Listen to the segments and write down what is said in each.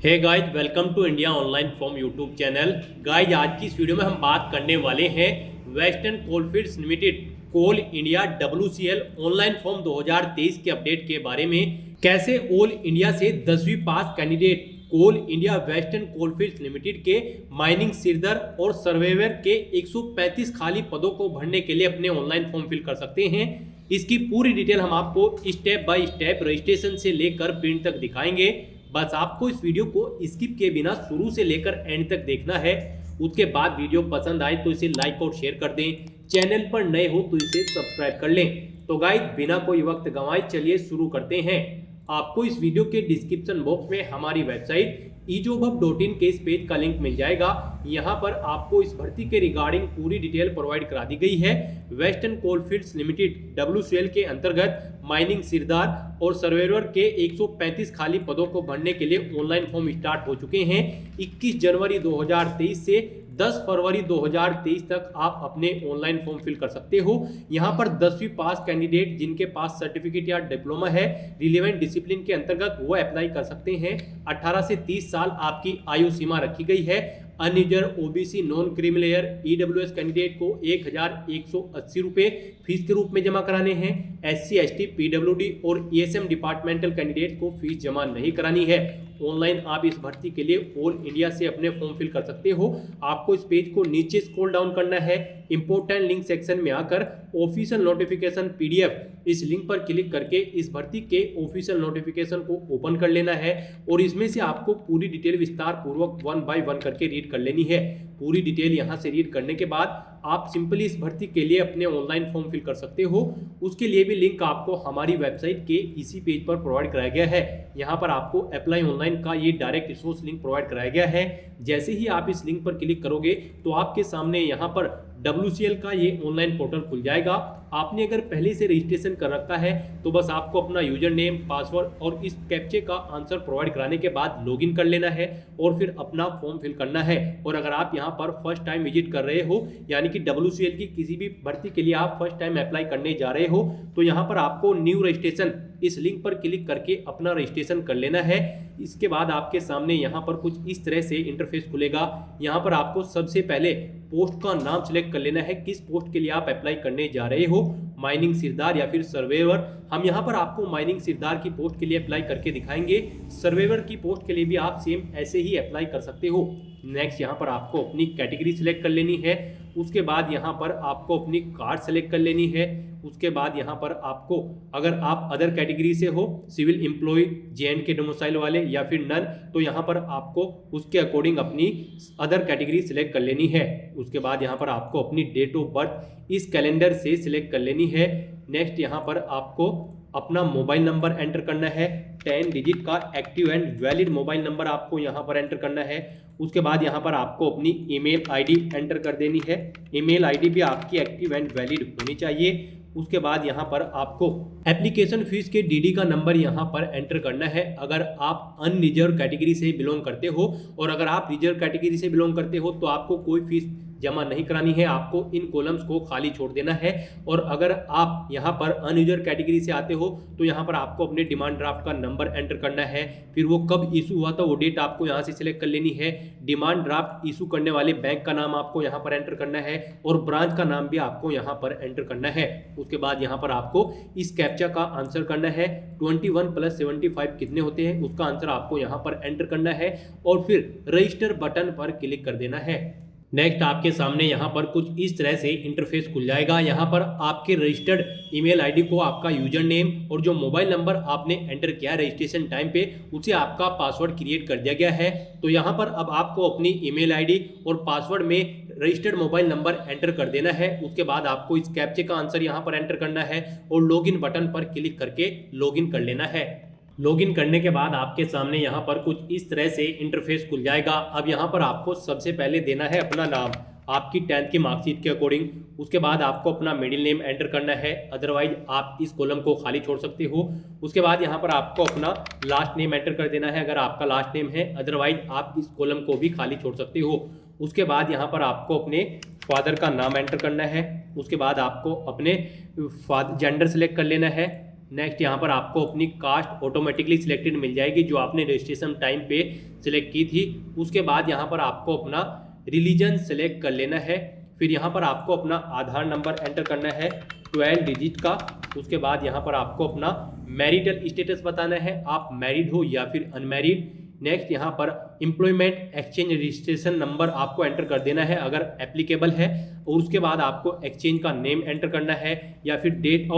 Hey guys, welcome to India online form YouTube channel. Guys, आज की इस video में हम बात करने वाले हैं वेस्टर्न कोलफील्ड्स लिमिटेड कोल इंडिया WCL ऑनलाइन फॉर्म 2023 के अपडेट के बारे में। कैसे ऑल इंडिया से 10वीं पास कैंडिडेट कोल इंडिया वेस्टर्न कोलफील्ड्स लिमिटेड के माइनिंग सिरदर और सर्वेयर के 135 खाली पदों को भरने के लिए अपने ऑनलाइन फॉर्म फिल कर सकते हैं। इसकी पूरी डिटेल हम आपको स्टेप बाय स्टेप रजिस्ट्रेशन से लेकर प्रिंट तक दिखाएंगे। बस आपको इस वीडियो को स्किप के बिना शुरू से लेकर एंड तक देखना है। उसके बाद वीडियो पसंद आए तो इसे लाइक और शेयर कर दें। चैनल पर नए हो तो इसे सब्सक्राइब कर लें। तो गाइस, बिना कोई वक्त गंवाए चलिए शुरू करते हैं। आपको इस वीडियो के डिस्क्रिप्शन बॉक्स में हमारी वेबसाइट ejobhub.in के इस पेज का लिंक मिल जाएगा। यहाँ पर आपको इस भर्ती के रिगार्डिंग पूरी डिटेल प्रोवाइड करा दी गई है। वेस्टर्न कोलफील्ड्स लिमिटेड WCL के अंतर्गत माइनिंग सिरदार और सर्वेयर के 135 खाली पदों को भरने के लिए ऑनलाइन फॉर्म स्टार्ट हो चुके हैं। 21 जनवरी 2023 से 10 फरवरी 2023 तक आप अपने ऑनलाइन फॉर्म फिल कर सकते हो। यहाँ पर 10वीं पास कैंडिडेट जिनके पास सर्टिफिकेट या डिप्लोमा है रिलेवेंट डिसिप्लिन के अंतर्गत वो अप्लाई कर सकते हैं। 18 से 30 साल आपकी आयु सीमा रखी गई है। Unreserve OBC non creamy layer EWS candidate को 1180 रुपये फीस के रूप में जमा कराने हैं। SC ST PWD और ESM डिपार्टमेंटल कैंडिडेट को फीस जमा नहीं करानी है। ऑनलाइन आप इस भर्ती के लिए ऑल इंडिया से अपने फॉर्म फिल कर सकते हो। आपको इस पेज को नीचे स्क्रॉल डाउन करना है। इंपॉर्टेंट लिंक सेक्शन में आकर ऑफिशियल नोटिफिकेशन PDF इस लिंक पर क्लिक करके इस भर्ती के ऑफिशियल नोटिफिकेशन को ओपन कर लेना है और इसमें से आपको पूरी डिटेल विस्तार पूर्वक 1 बाय 1 करके रीड कर लेनी है। पूरी डिटेल यहाँ से रीड करने के बाद आप सिंपली इस भर्ती के लिए अपने ऑनलाइन फॉर्म फिल कर सकते हो। उसके लिए भी लिंक आपको हमारी वेबसाइट के इसी पेज पर प्रोवाइड कराया गया है। यहाँ पर आपको अप्लाई ऑनलाइन का ये डायरेक्ट रिसोर्स लिंक प्रोवाइड कराया गया है। जैसे ही आप इस लिंक पर क्लिक करोगे तो आपके सामने यहाँ पर WCL का ये ऑनलाइन पोर्टल खुल जाएगा। आपने अगर पहले से रजिस्ट्रेशन कर रखा है तो बस आपको अपना यूजर नेम, पासवर्ड और इस कैप्चे का आंसर प्रोवाइड कराने के बाद लॉगिन कर लेना है और फिर अपना फॉर्म फिल करना है। और अगर आप यहाँ पर फर्स्ट टाइम विजिट कर रहे हो यानी कि WCL की किसी भी भर्ती के लिए आप फर्स्ट टाइम अप्लाई करने जा रहे हो तो यहाँ पर आपको न्यू रजिस्ट्रेशन इस लिंक पर क्लिक करके अपना रजिस्ट्रेशन कर लेना है। इसके बाद आपके सामने यहाँ पर कुछ इस तरह से इंटरफेस खुलेगा। यहाँ पर आपको सबसे पहले पोस्ट का नाम सिलेक्ट कर लेना है, किस पोस्ट के लिए आप अप्लाई करने जा रहे हो, माइनिंग सिरदार या फिर सर्वेयर। हम यहाँ पर आपको माइनिंग सिरदार की पोस्ट के लिए अप्लाई करके दिखाएंगे। सर्वेयर की पोस्ट के लिए भी आप सेम ऐसे ही अप्लाई कर सकते हो। नेक्स्ट यहाँ पर आपको अपनी कैटेगरी सिलेक्ट कर लेनी है। उसके बाद यहाँ पर आपको अपनी कार्ड सेलेक्ट कर लेनी है। उसके बाद यहाँ पर आपको, अगर आप अदर कैटेगरी से हो, सिविल एम्प्लॉय, JNK डोमिसाइल वाले या फिर नन, तो यहाँ पर आपको उसके अकॉर्डिंग अपनी अदर कैटेगरी सिलेक्ट कर लेनी है। उसके बाद यहाँ पर आपको अपनी डेट ऑफ बर्थ इस कैलेंडर से सिलेक्ट कर लेनी है। नेक्स्ट यहाँ पर आपको अपना मोबाइल नंबर एंटर करना है। 10 डिजिट का active and valid mobile number आपको यहाँ पर एंटर करना है। उसके बाद यहाँ पर आपको अपनी ईमेल ID एंटर कर देनी है। ईमेल ID भी आपकी एक्टिव एंड वैलिड होनी चाहिए। उसके बाद यहाँ पर आपको एप्लीकेशन फीस के DD का नंबर यहाँ पर एंटर करना है अगर आप अनरिजर्व कैटेगरी से बिलोंग करते हो। और अगर आप रिजर्व कैटेगरी से बिलोंग करते हो तो आपको कोई फीस जमा नहीं करानी है, आपको इन कॉलम्स को खाली छोड़ देना है। और अगर आप यहाँ पर अनरिजर्व कैटेगरी से आते हो तो यहाँ पर आपको अपने डिमांड ड्राफ्ट का नंबर एंटर करना है। फिर वो कब इशू हुआ था वो डेट आपको यहाँ से सिलेक्ट कर लेनी है। डिमांड ड्राफ्ट इशू करने वाले बैंक का नाम आपको यहाँ पर एंटर करना है और ब्रांच का नाम भी आपको यहाँ पर एंटर करना है। उसके बाद यहाँ पर आपको इस कैप्चा का आंसर करना है। 21 + 75 कितने होते हैं उसका आंसर आपको यहाँ पर एंटर करना है और फिर रजिस्टर बटन पर क्लिक कर देना है। नेक्स्ट आपके सामने यहाँ पर कुछ इस तरह से इंटरफेस खुल जाएगा। यहाँ पर आपके रजिस्टर्ड ईमेल ID को आपका यूजर नेम और जो मोबाइल नंबर आपने एंटर किया रजिस्ट्रेशन टाइम पे उसे आपका पासवर्ड क्रिएट कर दिया गया है। तो यहाँ पर अब आपको अपनी ईमेल ID और पासवर्ड में रजिस्टर्ड मोबाइल नंबर एंटर कर देना है। उसके बाद आपको इस कैप्चे का आंसर यहाँ पर एंटर करना है और लॉगिन बटन पर क्लिक करके लॉगिन कर लेना है। लॉगिन करने के बाद आपके सामने यहाँ पर कुछ इस तरह से इंटरफेस खुल जाएगा। अब यहाँ पर आपको सबसे पहले देना है अपना नाम आपकी 10th की मार्कशीट के अकॉर्डिंग। उसके बाद आपको अपना मिडिल नेम एंटर करना है, अदरवाइज आप इस कॉलम को खाली छोड़ सकते हो। उसके बाद यहाँ पर आपको अपना लास्ट नेम एंटर कर देना है अगर आपका लास्ट नेम है, अदरवाइज आप इस कॉलम को भी खाली छोड़ सकते हो। उसके बाद यहाँ पर आपको अपने फादर का नाम एंटर करना है। उसके बाद आपको अपने जेंडर सेलेक्ट कर लेना है। नेक्स्ट यहाँ पर आपको अपनी कास्ट ऑटोमेटिकली सिलेक्टेड मिल जाएगी जो आपने रजिस्ट्रेशन टाइम पे सिलेक्ट की थी। उसके बाद यहाँ पर आपको अपना रिलीजन सेलेक्ट कर लेना है। फिर यहाँ पर आपको अपना आधार नंबर एंटर करना है 12 डिजिट का। उसके बाद यहाँ पर आपको अपना मैरिटल स्टेटस बताना है, आप मैरिड हो या फिर अनमैरिड। नेक्स्ट यहाँ पर एम्प्लॉयमेंट एक्सचेंज रजिस्ट्रेशन नंबर आपको एंटर कर देना है अगर एप्लीकेबल है। और उसके बाद आपको एक्सचेंज का नेम एंटर करना है या फिर डेट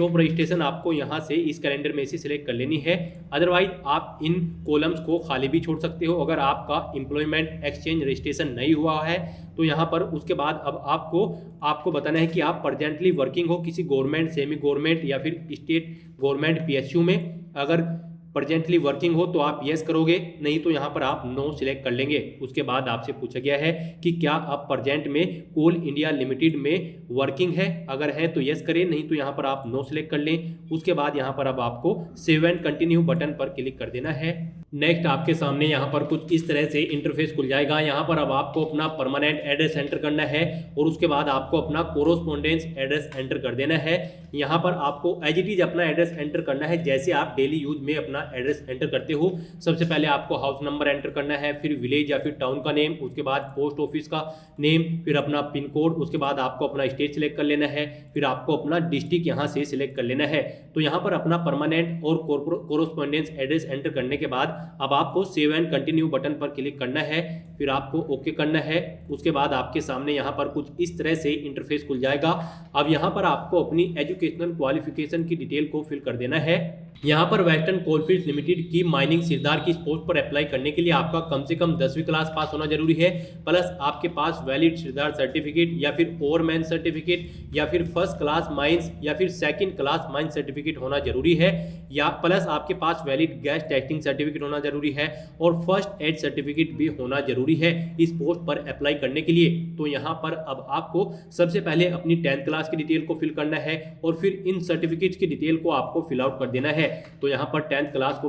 ऑफ रजिस्ट्रेशन आपको यहाँ से इस कैलेंडर में से सिलेक्ट कर लेनी है। अदरवाइज आप इन कॉलम्स को खाली भी छोड़ सकते हो अगर आपका एम्प्लॉयमेंट एक्सचेंज रजिस्ट्रेशन नहीं हुआ है तो यहाँ पर। उसके बाद अब आपको बताना है कि आप प्रेजेंटली वर्किंग हो किसी गवर्नमेंट, सेमी गवर्नमेंट या फिर स्टेट गवर्नमेंट PSU में। अगर प्रेजेंटली वर्किंग हो तो आप यस करोगे, नहीं तो यहाँ पर आप नो सिलेक्ट कर लेंगे। उसके बाद आपसे पूछा गया है कि क्या आप प्रेजेंट में कोल इंडिया लिमिटेड में वर्किंग है, अगर है तो यस करें, नहीं तो यहाँ पर आप नो सिलेक्ट कर लें। उसके बाद यहाँ पर अब आपको सेव एंड कंटिन्यू बटन पर क्लिक कर देना है। नेक्स्ट आपके सामने यहाँ पर कुछ इस तरह से इंटरफेस खुल जाएगा। यहाँ पर अब आपको अपना परमानेंट एड्रेस एंटर करना है और उसके बाद आपको अपना कोरोस्पोंडेंस एड्रेस एंटर कर देना है। यहाँ पर आपको एज इट इज अपना एड्रेस एंटर करना है जैसे आप डेली यूज में अपना एड्रेस एंटर करते हो। सबसे पहले आपको हाउस नंबर एंटर करना है, फिर विलेज या फिर टाउन का नेम, उसके बाद पोस्ट ऑफिस का नेम, फिर अपना पिन कोड। उसके बाद आपको अपना स्टेट सिलेक्ट कर लेना है, फिर आपको अपना डिस्ट्रिक्ट यहाँ से सिलेक्ट कर लेना है। तो यहाँ पर अपना परमानेंट और कोरोस्पोंडेंस एड्रेस एंटर करने के बाद अब आपको सेव एंड कंटिन्यू बटन पर क्लिक करना है, फिर आपको ओके करना है। उसके बाद आपके सामने यहाँ पर कुछ इस तरह से इंटरफेस खुल जाएगा। अब यहाँ पर आपको अपनी एजुकेशनल क्वालिफिकेशन की डिटेल को फिल कर देना है। यहाँ पर वेस्टर्न कोलफील्ड्स लिमिटेड की माइनिंग सिरदार की पोस्ट पर अप्लाई करने के लिए आपका कम से कम 10वीं क्लास पास होना जरूरी है, प्लस आपके पास वैलिड सिरदार सर्टिफिकेट या फिर ओवरमैन सर्टिफिकेट या फिर फर्स्ट क्लास माइंस या फिर सेकंड क्लास माइंस सर्टिफिकेट होना जरूरी है, या प्लस आपके पास वैलिड गैस टेस्टिंग सर्टिफिकेट होना जरूरी है और फर्स्ट एड सर्टिफिकेट भी होना जरूरी है इस पोस्ट पर अप्लाई करने के लिए। तो यहाँ पर अब आपको सबसे पहले अपनी 10th क्लास की डिटेल को फिल करना है और फिर इन सर्टिफिकेट्स की डिटेल को आपको फिल आउट कर देना है। तो यहाँ पर 10th क्लास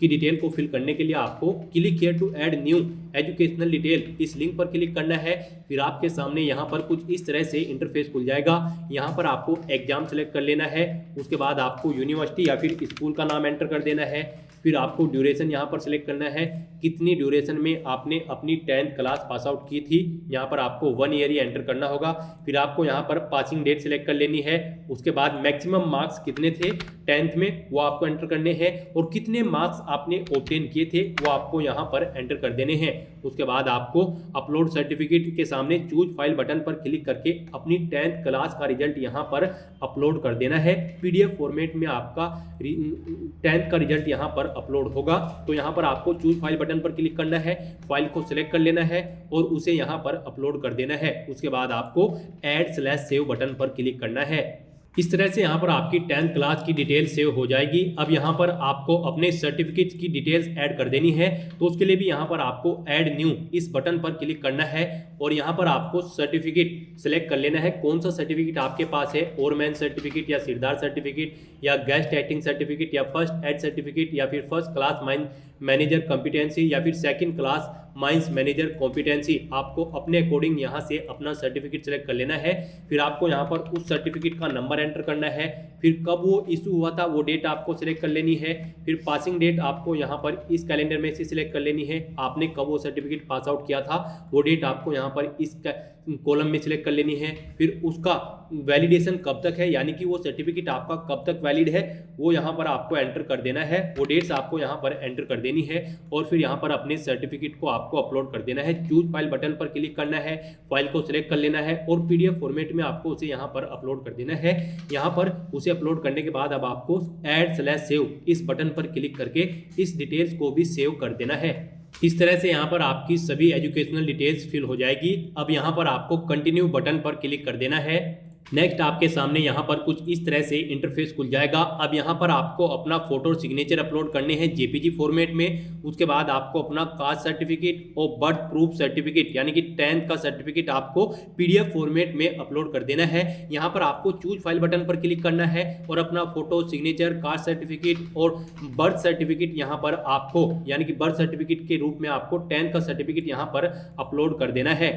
की डिटेल को फिल करने के लिए आपको click here to add new educational detail इस लिंक पर क्लिक करना है। फिर आपके सामने यहाँ पर कुछ इस तरह से इंटरफेस खुल जाएगा। यहाँ पर आपको एग्जाम सेलेक्ट कर लेना है, उसके बाद आपको यूनिवर्सिटी या फिर स्कूल का नाम एंटर कर देना है। फिर आपको ड्यूरेशन यहाँ पर सिलेक्ट करना है, कितनी ड्यूरेशन में आपने अपनी 10th क्लास पास आउट की थी। यहाँ पर आपको 1 ईयर ही एंटर करना होगा। फिर आपको यहाँ पर पासिंग डेट सिलेक्ट कर लेनी है। उसके बाद मैक्सिमम मार्क्स कितने थे 10th में वो आपको एंटर करने हैं और कितने मार्क्स आपने ऑब्टेन किए थे वो आपको यहाँ पर एंटर कर देने हैं। उसके बाद आपको अपलोड सर्टिफिकेट के सामने चूज फाइल बटन पर क्लिक करके अपनी 10th क्लास का रिजल्ट यहाँ पर अपलोड कर देना है। PDF फॉर्मेट में आपका 10th का रिजल्ट यहाँ पर अपलोड होगा। तो यहाँ पर आपको चूज फाइल बटन पर क्लिक करना है, फाइल को सिलेक्ट कर लेना है और उसे यहाँ पर अपलोड कर देना है। उसके बाद आपको ऐड/सेव बटन पर क्लिक करना है। इस तरह से यहाँ पर आपकी 10th क्लास की डिटेल सेव हो जाएगी। अब यहाँ पर आपको अपने सर्टिफिकेट्स की डिटेल्स ऐड कर देनी है, तो उसके लिए भी यहाँ पर आपको ऐड न्यू इस बटन पर क्लिक करना है और यहाँ पर आपको सर्टिफिकेट सेलेक्ट कर लेना है। कौन सा सर्टिफिकेट आपके पास है, ओवरमैन सर्टिफिकेट या सिरदार सर्टिफिकेट या गैस टेस्टिंग सर्टिफिकेट या फर्स्ट एड सर्टिफिकेट या फिर first class mine manager competency या फिर second class mines manager competency. आपको अपने अकॉर्डिंग यहाँ से अपना सर्टिफिकेट सेलेक्ट कर लेना है। फिर आपको यहाँ पर उस सर्टिफिकेट का नंबर एंटर करना है, फिर कब वो इशू हुआ था वो डेट आपको सिलेक्ट कर लेनी है। फिर पासिंग डेट आपको यहाँ पर इस कैलेंडर में से सिलेक्ट कर लेनी है। आपने कब वो सर्टिफिकेट पास आउट किया था वो डेट आपको यहाँ पर इस कॉलम में सिलेक्ट कर लेनी है। फिर उसका वैलिडेशन कब तक है, यानी कि वो सर्टिफिकेट आपका कब तक वैलिड है वो यहाँ पर आपको एंटर कर देना है। वो डेट्स आपको यहाँ पर एंटर कर देनी है और फिर यहाँ पर अपने सर्टिफिकेट को आपको अपलोड कर देना है। चूज फाइल बटन पर क्लिक करना है, फाइल को सिलेक्ट कर लेना है और PDF फॉर्मेट में आपको उसे यहाँ पर अपलोड कर देना है। यहाँ पर उसे अपलोड करने के बाद अब आपको ऐड/सेव इस बटन पर क्लिक करके इस डिटेल्स को भी सेव कर देना है। इस तरह से यहाँ पर आपकी सभी एजुकेशनल डिटेल्स फिल हो जाएगी। अब यहाँ पर आपको कंटिन्यू बटन पर क्लिक कर देना है। नेक्स्ट आपके सामने यहाँ पर कुछ इस तरह से इंटरफेस खुल जाएगा। अब यहाँ पर आपको अपना फोटो और सिग्नेचर अपलोड करने हैं JPG फॉर्मेट में। उसके बाद आपको अपना कास्ट सर्टिफिकेट और बर्थ प्रूफ सर्टिफिकेट यानी कि 10th का सर्टिफिकेट आपको PDF फॉर्मेट में अपलोड कर देना है। यहाँ पर आपको चूज फाइल बटन पर क्लिक करना है और अपना फोटो, सिग्नेचर, कास्ट सर्टिफिकेट और बर्थ सर्टिफिकेट यहाँ पर आपको यानी कि बर्थ सर्टिफिकेट के रूप में आपको 10th का सर्टिफिकेट यहाँ पर अपलोड कर देना है।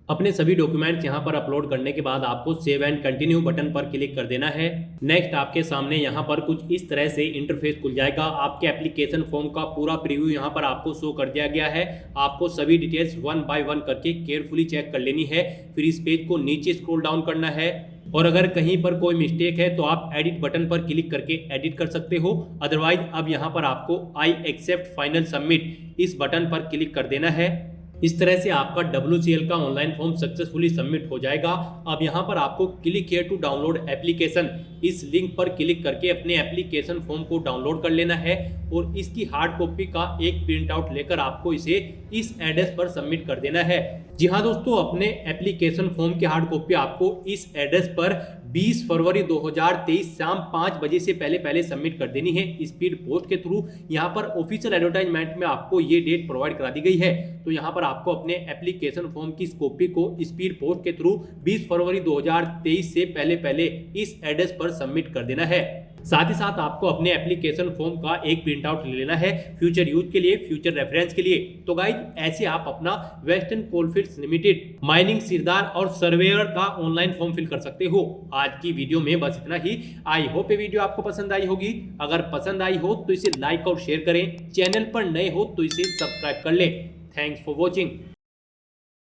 अपने सभी डॉक्यूमेंट्स यहाँ पर अपलोड करने के बाद आपको सेव एंड कंटिन्यू बटन पर क्लिक कर देना है। नेक्स्ट आपके सामने यहाँ पर कुछ इस तरह से इंटरफेस खुल जाएगा। आपके एप्लीकेशन फॉर्म का पूरा प्रीव्यू यहाँ पर आपको शो कर दिया गया है। आपको सभी डिटेल्स वन बाय वन करके केयरफुली चेक कर लेनी है। फिर इस पेज को नीचे स्क्रॉल डाउन करना है और अगर कहीं पर कोई मिस्टेक है तो आप एडिट बटन पर क्लिक करके एडिट कर सकते हो। अदरवाइज अब यहाँ पर आपको आई एक्सेप्ट फाइनल सबमिट इस बटन पर क्लिक कर देना है। इस तरह से आपका WCL का ऑनलाइन फॉर्म सक्सेसफुली सबमिट हो जाएगा। अब यहाँ पर आपको click here to download application इस लिंक पर क्लिक करके अपने एप्लीकेशन फॉर्म को डाउनलोड कर लेना है और इसकी हार्ड कॉपी का एक प्रिंट आउट लेकर आपको इसे इस एड्रेस पर सबमिट कर देना है। जी हाँ दोस्तों, अपने एप्लीकेशन फॉर्म की हार्ड कॉपी आपको इस एड्रेस पर 20 फरवरी 2023 शाम 5 बजे से पहले सबमिट कर देनी है स्पीड पोस्ट के थ्रू। यहाँ पर ऑफिशियल एडवर्टाइजमेंट में आपको ये डेट प्रोवाइड करा दी गई है। तो यहाँ पर आपको अपने एप्लीकेशन फॉर्म की कॉपी को स्पीड पोस्ट के थ्रू 20 फरवरी 2023 से पहले इस एड्रेस पर सबमिट कर देना है। साथ ही साथ आपको अपने एप्लीकेशन फॉर्म का एक प्रिंट आउट ले लेना है फ्यूचर यूज के लिए, फ्यूचर रेफरेंस के लिए। तो गाइज ऐसे आप अपना वेस्टर्न कोलफील्ड्स लिमिटेड माइनिंग सिरदार और सर्वेयर का ऑनलाइन फॉर्म फिल कर सकते हो। आज की वीडियो में बस इतना ही। आई होप ये वीडियो आपको पसंद आई होगी। अगर पसंद आई हो तो इसे लाइक और शेयर करें। चैनल पर नए हो तो इसे सब्सक्राइब कर ले। Thanks for watching.